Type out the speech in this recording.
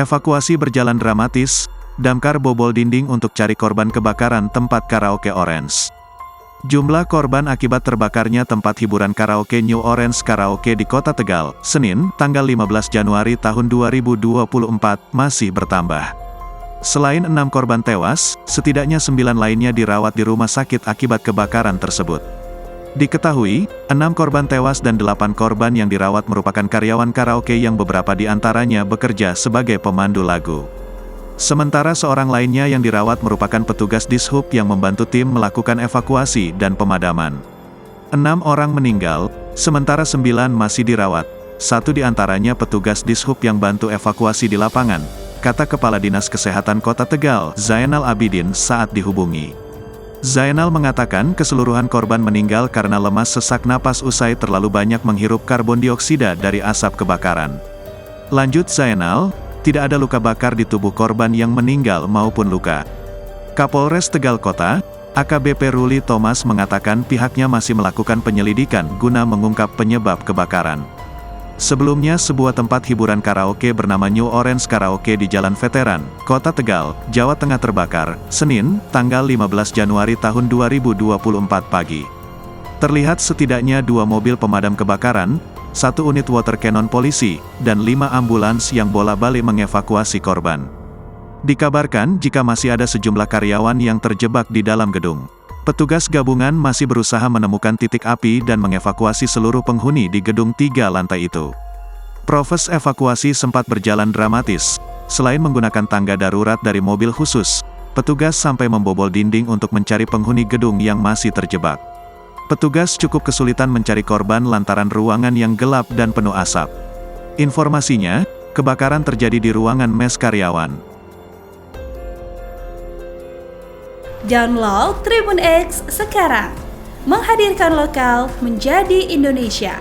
Evakuasi berjalan dramatis, damkar bobol dinding untuk cari korban kebakaran tempat karaoke Orange. Jumlah korban akibat terbakarnya tempat hiburan karaoke New Orange Karaoke di Kota Tegal, Senin, tanggal 15 Januari tahun 2024, masih bertambah. Selain 6 korban tewas, setidaknya 9 lainnya dirawat di rumah sakit akibat kebakaran tersebut. Diketahui, 6 korban tewas dan 8 korban yang dirawat merupakan karyawan karaoke yang beberapa di antaranya bekerja sebagai pemandu lagu. Sementara seorang lainnya yang dirawat merupakan petugas dishub yang membantu tim melakukan evakuasi dan pemadaman. 6 orang meninggal, sementara 9 masih dirawat. 1 di antaranya petugas dishub yang bantu evakuasi di lapangan, kata Kepala Dinas Kesehatan Kota Tegal, Zainal Abidin saat dihubungi. Zainal mengatakan keseluruhan korban meninggal karena lemas sesak napas usai terlalu banyak menghirup karbon dioksida dari asap kebakaran. Lanjut Zainal, tidak ada luka bakar di tubuh korban yang meninggal maupun luka. Kapolres Tegal Kota, AKBP Ruli Thomas mengatakan pihaknya masih melakukan penyelidikan guna mengungkap penyebab kebakaran. Sebelumnya sebuah tempat hiburan karaoke bernama New Orange Karaoke di Jalan Veteran, Kota Tegal, Jawa Tengah terbakar, Senin, tanggal 15 Januari tahun 2024 pagi. Terlihat setidaknya 2 mobil pemadam kebakaran, 1 unit water cannon polisi, dan 5 ambulans yang bola-balik mengevakuasi korban. Dikabarkan jika masih ada sejumlah karyawan yang terjebak di dalam gedung. Petugas gabungan masih berusaha menemukan titik api dan mengevakuasi seluruh penghuni di gedung 3 lantai itu. Proses evakuasi sempat berjalan dramatis. Selain menggunakan tangga darurat dari mobil khusus, petugas sampai membobol dinding untuk mencari penghuni gedung yang masih terjebak. Petugas cukup kesulitan mencari korban lantaran ruangan yang gelap dan penuh asap. Informasinya, kebakaran terjadi di ruangan mes karyawan. Download Tribun X sekarang, menghadirkan lokal menjadi Indonesia.